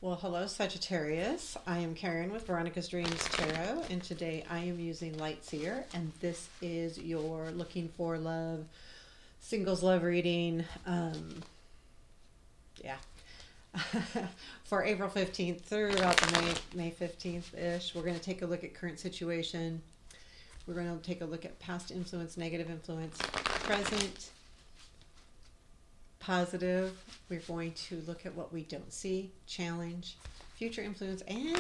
Well, hello, Sagittarius. I am Karen with Veronica's Dreams Tarot, and today I am using Light Seer, and this is your looking for love, singles love reading. Yeah, for April 15th through about the May 15th ish. We're going to take a look at current situation. We're going to take a look at past influence, negative influence, present, positive. We're going to look at what we don't see, challenge, future influence, and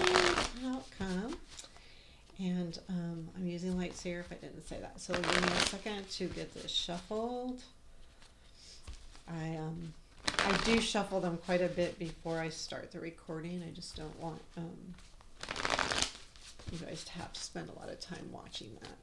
outcome. And I'm using Light Seer if I didn't say that. So give me a second to get this shuffled. I do shuffle them quite a bit before I start the recording. I just don't want you guys to have to spend a lot of time watching that.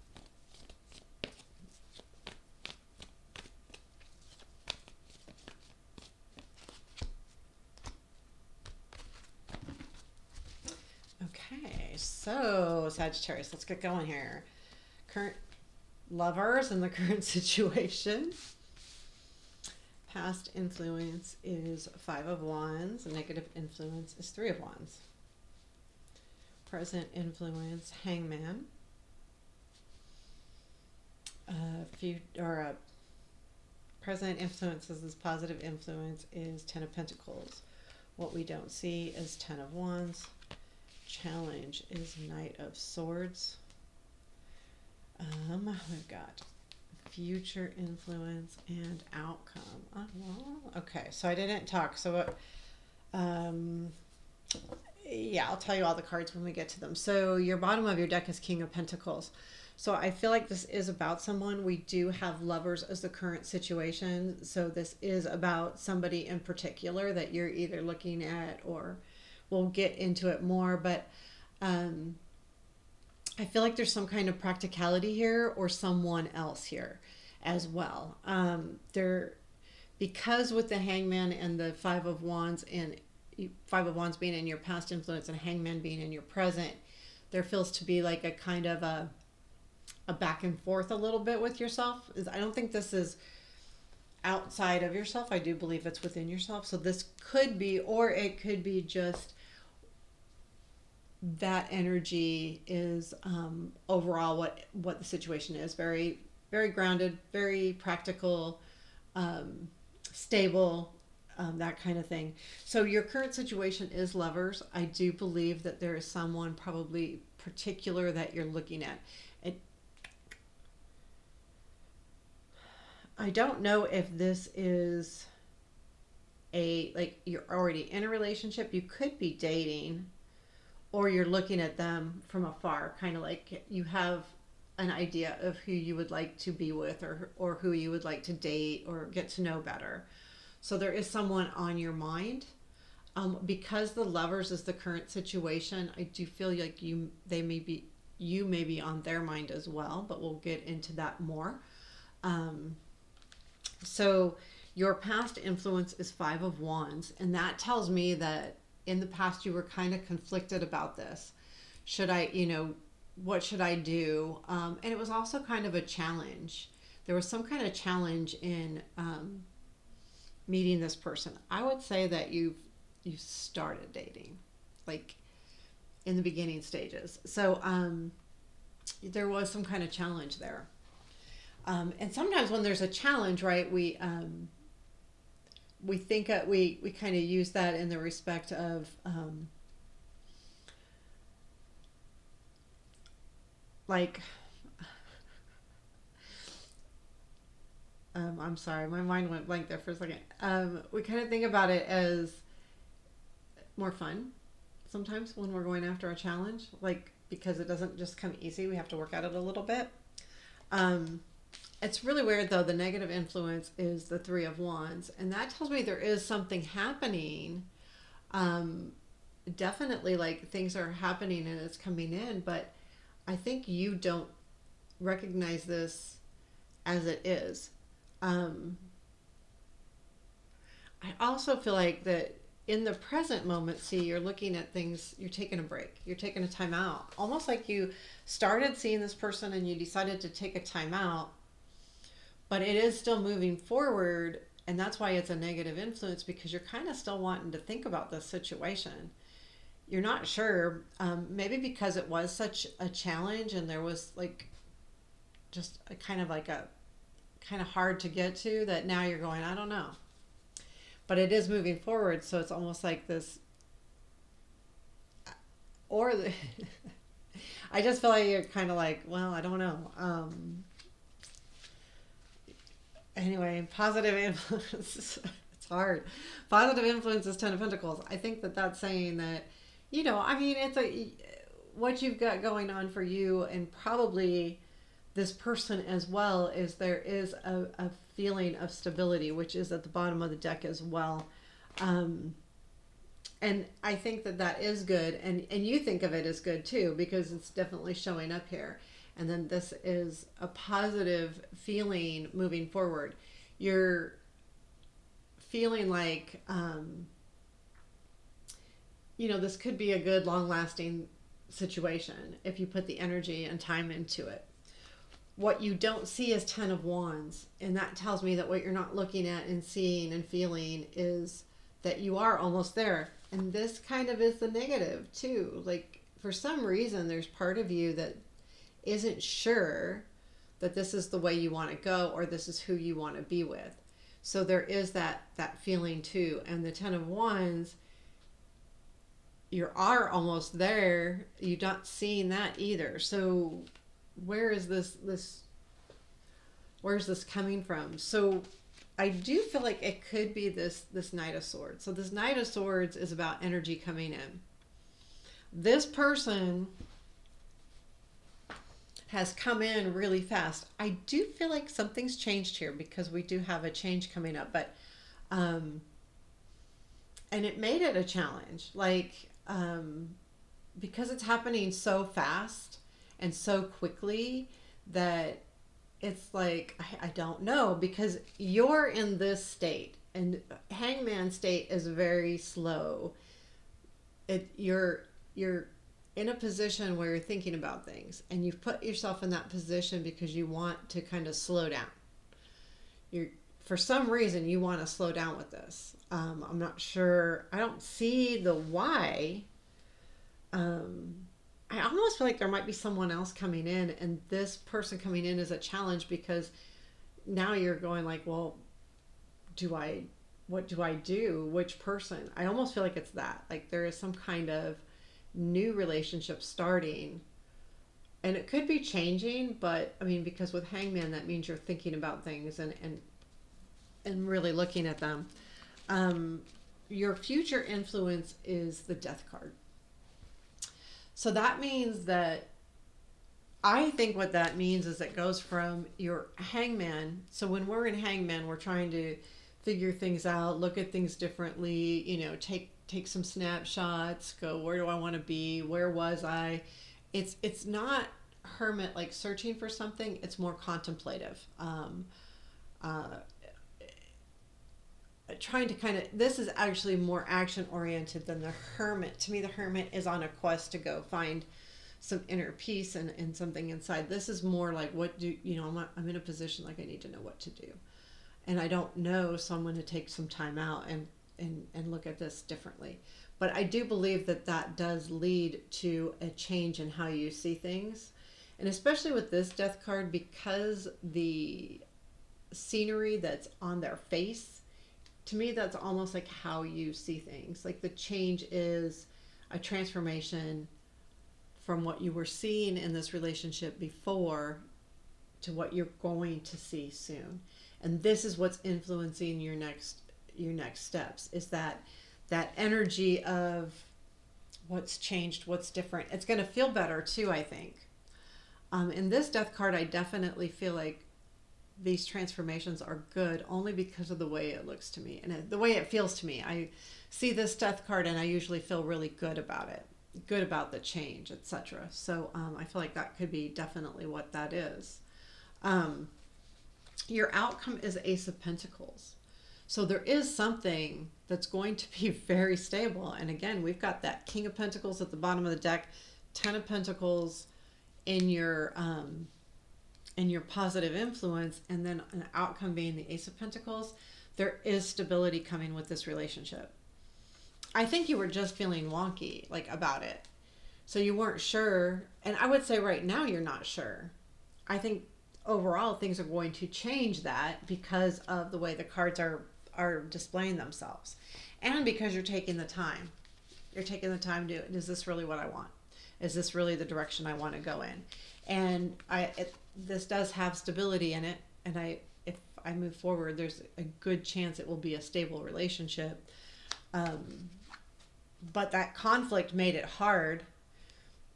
Okay, so Sagittarius, let's get going here. Current lovers in the current situation. Past influence is Five of Wands. Negative influence is Three of Wands. Present influence, Hangman. Present influences is positive influence is Ten of Pentacles. What we don't see is Ten of Wands. Challenge is Knight of Swords. We've got future influence and outcome. Oh, well, okay, so I didn't talk. So, yeah, I'll tell you all the cards when we get to them. So your bottom of your deck is King of Pentacles. So I feel like this is about someone. We do have lovers as the current situation. So this is about somebody in particular that you're either looking at, or we'll get into it more. But I feel like there's some kind of practicality here, or someone else here as well. Because with the Hangman and the Five of Wands, and Five of Wands being in your past influence and Hangman being in your present, there feels to be like a kind of a back and forth a little bit with yourself. I don't think this is outside of yourself. I do believe it's within yourself. So this could be, or it could be just that energy is overall what the situation is. Very, very grounded, very practical, stable, that kind of thing. So your current situation is lovers. I do believe that there is someone probably particular that you're looking at. I don't know if this is like you're already in a relationship. You could be dating, or you're looking at them from afar, kind of like you have an idea of who you would like to be with, or who you would like to date or get to know better. So there is someone on your mind. Because the lovers is the current situation, I do feel like you may be on their mind as well, but we'll get into that more. So your past influence is Five of Wands, and that tells me that in the past you were kind of conflicted about this. Should I, what should I do? And it was also kind of a challenge. There was some kind of challenge in meeting this person. I would say that you started dating, like in the beginning stages. So there was some kind of challenge there. And sometimes when there's a challenge, right, we think we kind of use that in the respect of like I'm sorry, my mind went blank there for a second. We kind of think about it as more fun sometimes when we're going after a challenge, like, because it doesn't just come easy. We have to work at it a little bit. It's really weird though. The negative influence is the Three of Wands, and that tells me there is something happening. Definitely, like, things are happening and it's coming in, but I think you don't recognize this as it is. I also feel like that in the present moment, see, you're looking at things, you're taking a break, you're taking a time out, almost like you started seeing this person and you decided to take a time out, but it is still moving forward. And that's why it's a negative influence, because you're kind of still wanting to think about this situation. you're not sure. Maybe because it was such a challenge and there was like just a kind of hard to get to, that now you're going, I don't know. But it is moving forward, so it's almost like this, or the, I just feel like you're kind of like, well, I don't know. Anyway, positive influence. It's hard. Positive influence is Ten of Pentacles. I think that that's saying that, I mean, it's a what you've got going on for you, and probably this person as well, is there is a feeling of stability, which is at the bottom of the deck as well. Um, and I think that that is good, and you think of it as good too, because it's definitely showing up here. And then this is a positive feeling moving forward. You're feeling like, this could be a good, long-lasting situation if you put the energy and time into it. What you don't see is Ten of Wands, and that tells me that what you're not looking at and seeing and feeling is that you are almost there. And this kind of is the negative too. Like, for some reason, there's part of you that isn't sure that this is the way you want to go, or this is who you want to be with. So there is that feeling too. And the Ten of Wands, you are almost there. You're not seeing that either. So where is where's this coming from? So I do feel like it could be this Knight of Swords. So this Knight of Swords is about energy coming in. This person has come in really fast. I do feel like something's changed here, because we do have a change coming up, but and it made it a challenge, like, because it's happening so fast and so quickly, that it's like, I don't know, because you're in this state, and Hangman state is very slow. You're in a position where you're thinking about things, and you've put yourself in that position because you want to kind of slow down. For some reason, you want to slow down with this. I'm not sure. I don't see the why. I almost feel like there might be someone else coming in, and this person coming in is a challenge, because now you're going like, well, what do I do? Which person? I almost feel like it's that. Like, there is some kind of new relationship starting, and it could be changing, but I mean, because with Hangman, that means you're thinking about things and really looking at them. Your future influence is the Death card. So that means that, I think what that means is it goes from your Hangman. So when we're in Hangman, we're trying to figure things out, look at things differently, take some snapshots, go, where do I want to be? Where was I? It's not Hermit, like searching for something. It's more contemplative. Trying to kind of, this is actually more action oriented than the Hermit. To me, the Hermit is on a quest to go find some inner peace and something inside. This is more like, I'm in a position like I need to know what to do. And I don't know, so I'm going to take some time out and look at this differently. But I do believe that does lead to a change in how you see things. And especially with this Death card, because the scenery that's on their face, to me, that's almost like how you see things. Like, the change is a transformation from what you were seeing in this relationship before to what you're going to see soon. And this is what's influencing your next steps, is that energy of what's changed, what's different. It's going to feel better too, I think. In this Death card, I definitely feel like these transformations are good only because of the way it looks to me and the way it feels to me. I see this Death card and I usually feel really good about it, good about the change, etc. So I feel like that could be definitely what that is. Your outcome is Ace of Pentacles. So there is something that's going to be very stable. And again, we've got that King of Pentacles at the bottom of the deck, Ten of Pentacles in your positive influence, and then an outcome being the Ace of Pentacles. There is stability coming with this relationship. I think you were just feeling wonky like about it. So you weren't sure, and I would say right now you're not sure. I think overall things are going to change that because of the way the cards are displaying themselves. And because you're taking the time. You're taking the time to, is this really what I want? Is this really the direction I want to go in? And this does have stability in it, and if I move forward, there's a good chance it will be a stable relationship. Um, but that conflict made it hard.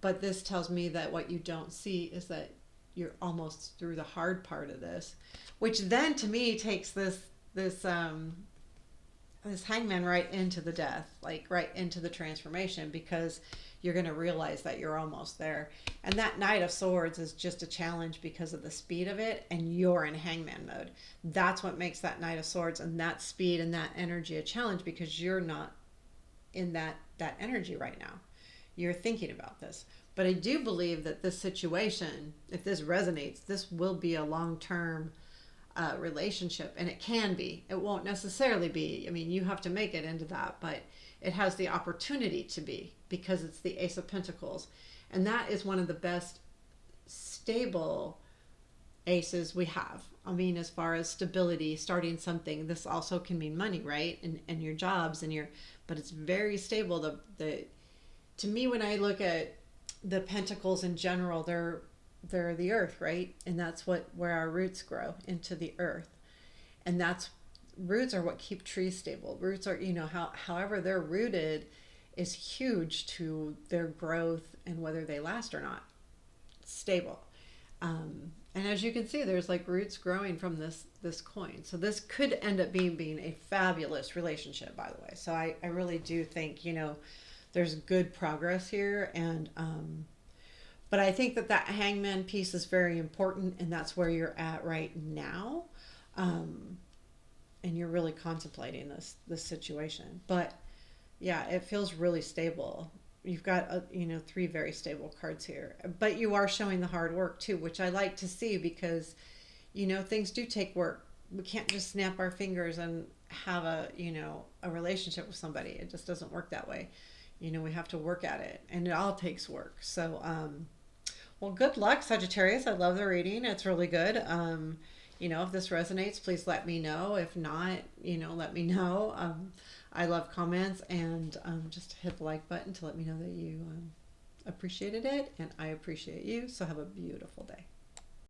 But this tells me that what you don't see is that you're almost through the hard part of this, which then to me takes this hangman right into the death, like right into the transformation, because you're going to realize that you're almost there. And that Knight of Swords is just a challenge because of the speed of it, and you're in hangman mode. That's what makes that Knight of Swords and that speed and that energy a challenge, because you're not in that energy right now. You're thinking about this. But I do believe that this situation, if this resonates, this will be a long-term relationship, and it can be. It won't necessarily be. I mean, you have to make it into that, but it has the opportunity to be, because it's the Ace of Pentacles, and that is one of the best stable aces we have. I mean, as far as stability, starting something, this also can mean money, right? And your jobs and your, but it's very stable. The to me, when I look at the pentacles in general, they're the earth, right? And that's where our roots grow, into the earth. And that's, roots are what keep trees stable. Roots are, however they're rooted is huge to their growth and whether they last or not. Stable. And as you can see, there's like roots growing from this coin. So this could end up being a fabulous relationship, by the way. So I really do think, there's good progress here. And but I think that hangman piece is very important, and that's where you're at right now. And you're really contemplating this situation. But yeah, it feels really stable. You've got three very stable cards here, but you are showing the hard work too, which I like to see, because things do take work. We can't just snap our fingers and have a relationship with somebody. It just doesn't work that way. We have to work at it, and it all takes work. So well, good luck, Sagittarius. I love the reading. It's really good. If this resonates, please let me know. If not, let me know. I love comments, and just hit the like button to let me know that you appreciated it, and I appreciate you. So have a beautiful day.